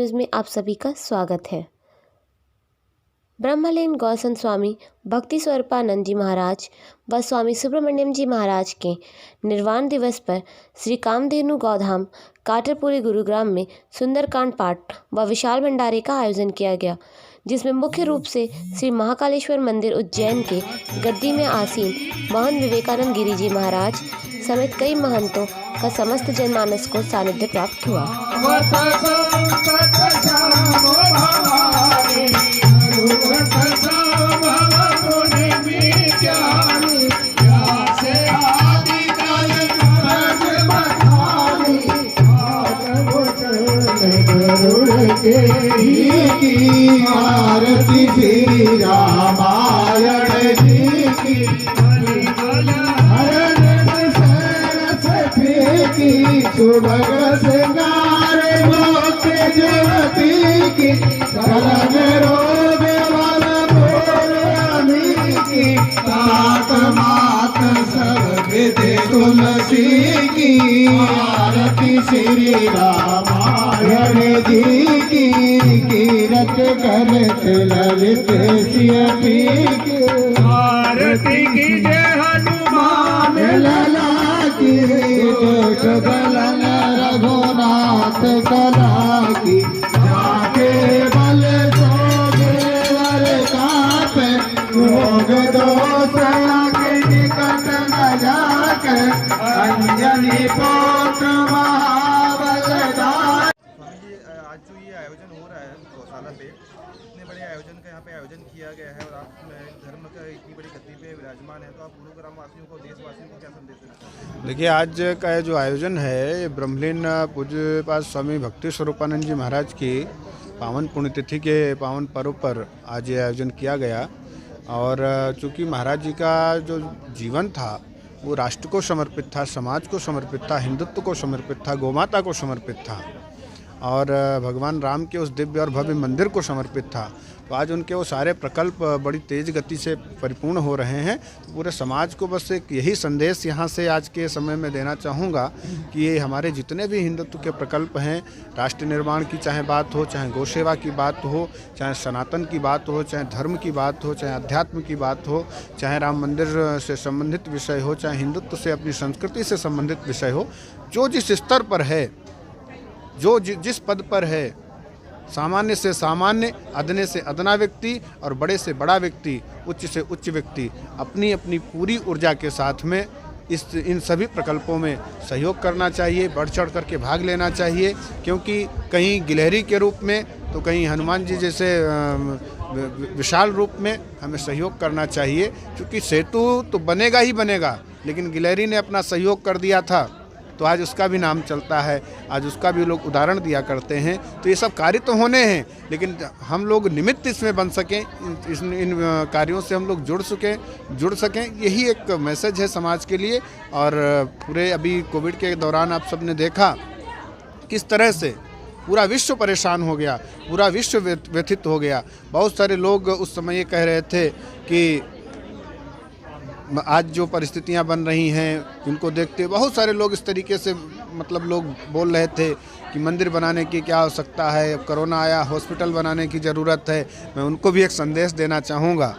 News में आप सभी का स्वागत है। ब्रह्मलीन गौसंत स्वामी भक्ति स्वरूपानंद जी महाराज व स्वामी सुब्रमण्यम जी महाराज के निर्वाण दिवस पर श्री कामधेनु गौधाम काटरपुरी गुरुग्राम में सुंदरकांड पाठ व विशाल भंडारे का आयोजन किया गया, जिसमें मुख्य रूप से श्री महाकालेश्वर मंदिर उज्जैन के गद्दी में आसीन महंत विवेकानंद गिरी जी महाराज समेत कई महंतों का समस्त जनमानस को सानिध्य प्राप्त हुआ। आरती श्री रामायण जी की सुभग सिंगार मोक्ष ज्योति की कलग रोग वाल भोरानी की तात मात सब विधि तुलसी की आरती श्री रामायण जी की कीरत करत ललित सियपी की आरती की जय हनुमान लला की गलन रघुनाथ कला की जाके बल सोगेवर कापे रोग दोष के निकट न जाके अंजनी पुत्र महाबलदान। आज जो ये आयोजन हो रहा है गौशाला पे, इतने बड़े आयोजन का यहाँ पे आयोजन किया गया है और आप धर्म का इतनी बड़ी गद्दी पे विराजमान है, तो आप पूर्व ग्रामवासियों को, देशवासियों को क्या संदेश देना चाहते हैं? देखिए, आज का जो आयोजन है ये ब्रह्मलीन पूज्यपाद स्वामी भक्ति स्वरूपानंद जी महाराज की पावन पुण्यतिथि के पावन पर्व पर आज ये आयोजन किया गया। और चूँकि महाराज जी का जो जीवन था वो राष्ट्र को समर्पित था, समाज को समर्पित था, हिंदुत्व को समर्पित था, गौमाता को समर्पित था और भगवान राम के उस दिव्य और भव्य मंदिर को समर्पित था। तो आज उनके वो सारे प्रकल्प बड़ी तेज़ गति से परिपूर्ण हो रहे हैं। तो पूरे समाज को बस एक यही संदेश यहाँ से आज के समय में देना चाहूँगा कि ये हमारे जितने भी हिंदुत्व के प्रकल्प हैं, राष्ट्र निर्माण की चाहे बात हो, चाहे गौ सेवा की बात हो, चाहे सनातन की बात हो, चाहे धर्म की बात हो, चाहे अध्यात्म की बात हो, चाहे राम मंदिर से संबंधित विषय हो, चाहे हिंदुत्व से अपनी संस्कृति से संबंधित विषय हो, जो जिस स्तर पर है, जो जिस पद पर है, सामान्य से सामान्य, अदने से अदना व्यक्ति और बड़े से बड़ा व्यक्ति, उच्च से उच्च व्यक्ति अपनी अपनी पूरी ऊर्जा के साथ में इन सभी प्रकल्पों में सहयोग करना चाहिए, बढ़ चढ़ करके भाग लेना चाहिए। क्योंकि कहीं गिलहरी के रूप में तो कहीं हनुमान जी जैसे विशाल रूप में हमें सहयोग करना चाहिए। क्योंकि सेतु तो बनेगा ही बनेगा, लेकिन गिलहरी ने अपना सहयोग कर दिया था तो आज उसका भी नाम चलता है, आज उसका भी लोग उदाहरण दिया करते हैं। तो ये सब कार्य तो होने हैं, लेकिन हम लोग निमित्त इसमें बन सकें, इन कार्यों से हम लोग जुड़ सकें, यही एक मैसेज है समाज के लिए। और पूरे अभी कोविड के दौरान आप सब ने देखा किस तरह से पूरा विश्व परेशान हो गया, पूरा विश्व व्यथित हो गया। बहुत सारे लोग उस समय ये कह रहे थे कि आज जो परिस्थितियां बन रही हैं उनको देखते बहुत सारे लोग इस तरीके से लोग बोल रहे थे कि मंदिर बनाने की क्या आवश्यकता है, अब कोरोना आया, हॉस्पिटल बनाने की ज़रूरत है। मैं उनको भी एक संदेश देना चाहूँगा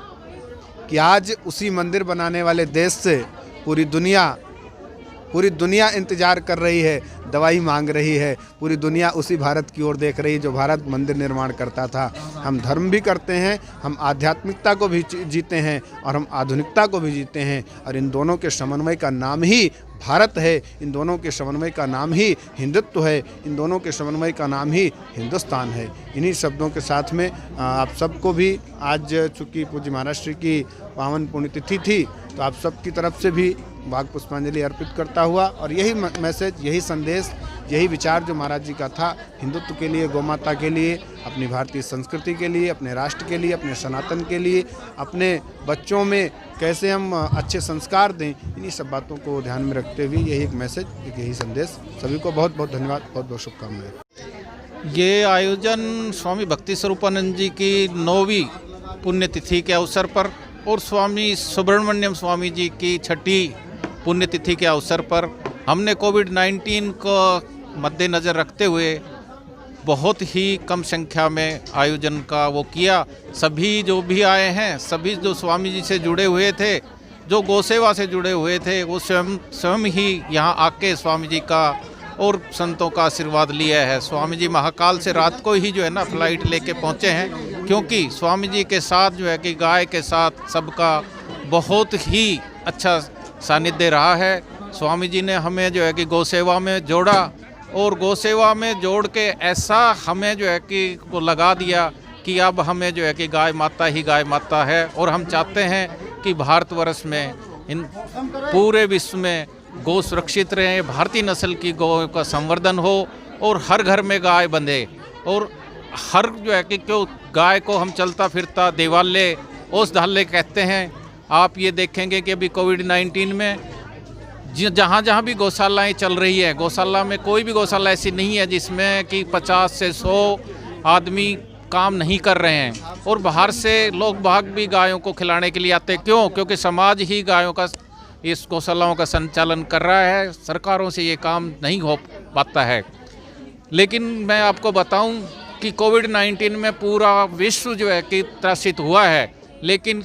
कि आज उसी मंदिर बनाने वाले देश से पूरी दुनिया इंतज़ार कर रही है, दवाई मांग रही है। पूरी दुनिया उसी भारत की ओर देख रही है जो भारत मंदिर निर्माण करता था। हम धर्म भी करते हैं, हम आध्यात्मिकता को भी जीते हैं और हम आधुनिकता को भी जीते हैं। और इन दोनों के समन्वय का नाम ही भारत है, इन दोनों के समन्वय का नाम ही हिंदुत्व है, इन दोनों के समन्वय का नाम ही हिंदुस्तान है। इन्हीं शब्दों के साथ में आप सबको भी आज चूँकि पूज्य महाराज श्री की पावन पुण्यतिथि थी, तो आप सबकी तरफ से भी वाग पुष्पांजलि अर्पित करता हुआ और यही मैसेज, यही संदेश, यही विचार जो महाराज जी का था हिंदुत्व के लिए, गौमाता के लिए, अपनी भारतीय संस्कृति के लिए, अपने राष्ट्र के लिए, अपने सनातन के लिए, अपने बच्चों में कैसे हम अच्छे संस्कार दें, इन्हीं सब बातों को ध्यान में रखते हुए यही एक मैसेज, यही संदेश। सभी को बहुत बहुत धन्यवाद, बहुत बहुत शुभकामनाएं। ये आयोजन स्वामी भक्ति स्वरूपानंद जी की 9वीं पुण्यतिथि के अवसर पर और स्वामी सुब्रमण्यम स्वामी जी की 6ठी पुण्यतिथि के अवसर पर हमने कोविड-19 को मद्देनज़र रखते हुए बहुत ही कम संख्या में आयोजन का वो किया। सभी जो भी आए हैं, सभी जो स्वामी जी से जुड़े हुए थे, जो गौ सेवा से जुड़े हुए थे, वो स्वयं ही यहाँ आके स्वामी जी का और संतों का आशीर्वाद लिया है। स्वामी जी महाकाल से रात को ही जो है ना फ्लाइट लेके पहुँचे हैं, क्योंकि स्वामी जी के साथ जो है कि गाय के साथ सबका बहुत ही अच्छा सानिध्य रहा है। स्वामी जी ने हमें जो है कि गौ सेवा में जोड़ा और गौ सेवा में जोड़ के ऐसा हमें जो है कि को लगा दिया कि अब हमें जो है कि गाय माता ही गाय माता है। और हम चाहते हैं कि भारतवर्ष में, इन पूरे विश्व में गौ सुरक्षित रहे, भारतीय नस्ल की गौ का संवर्धन हो और हर घर में गाय बंधे। और हर जो है कि क्यों गाय को हम चलता फिरता देवालय औषधालय कहते हैं। आप ये देखेंगे कि अभी कोविड-19 में जहाँ जहाँ भी गौशालाएँ चल रही है, गौशाला में कोई भी गौशाला ऐसी नहीं है जिसमें कि 50 से 100 आदमी काम नहीं कर रहे हैं। और बाहर से लोग बाग भी गायों को खिलाने के लिए आते हैं। क्यों? क्योंकि समाज ही गायों का, इस गौशालाओं का संचालन कर रहा है। सरकारों से ये काम नहीं हो पाता है। लेकिन मैं आपको बताऊं कि कोविड-19 में पूरा विश्व जो है कि त्रसित हुआ है, लेकिन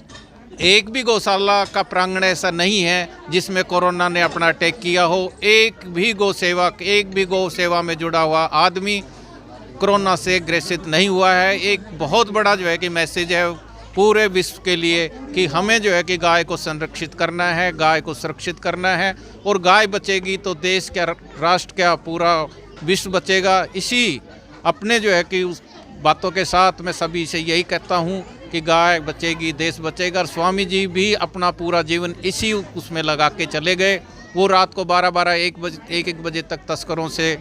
एक भी गौशाला का प्रांगण ऐसा नहीं है जिसमें कोरोना ने अपना अटैक किया हो। एक भी गौ सेवा में जुड़ा हुआ आदमी कोरोना से ग्रसित नहीं हुआ है। एक बहुत बड़ा जो है कि मैसेज है पूरे विश्व के लिए कि हमें जो है कि गाय को संरक्षित करना है, गाय को सुरक्षित करना है। और गाय बचेगी तो देश क्या, राष्ट्र क्या, पूरा विश्व बचेगा। इसी अपने जो है कि उस बातों के साथ मैं सभी से यही कहता हूँ कि गाय बचेगी, देश बचेगा। और स्वामी जी भी अपना पूरा जीवन इसी उसमें लगा के चले गए। वो रात को 12-12, 1 बजे तक तस्करों से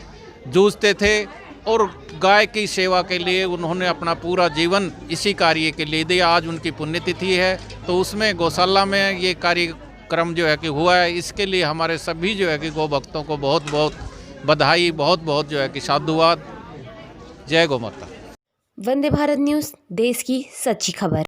जूझते थे और गाय की सेवा के लिए उन्होंने अपना पूरा जीवन इसी कार्य के लिए दिया। आज उनकी पुण्यतिथि है, तो उसमें गौशाला में ये कार्यक्रम जो है कि हुआ है। इसके लिए हमारे सभी जो है कि गौ भक्तों को बहुत बहुत बधाई, बहुत बहुत जो है कि साधुवाद। जय गौ माता। वंदे भारत न्यूज़, देश की सच्ची खबर।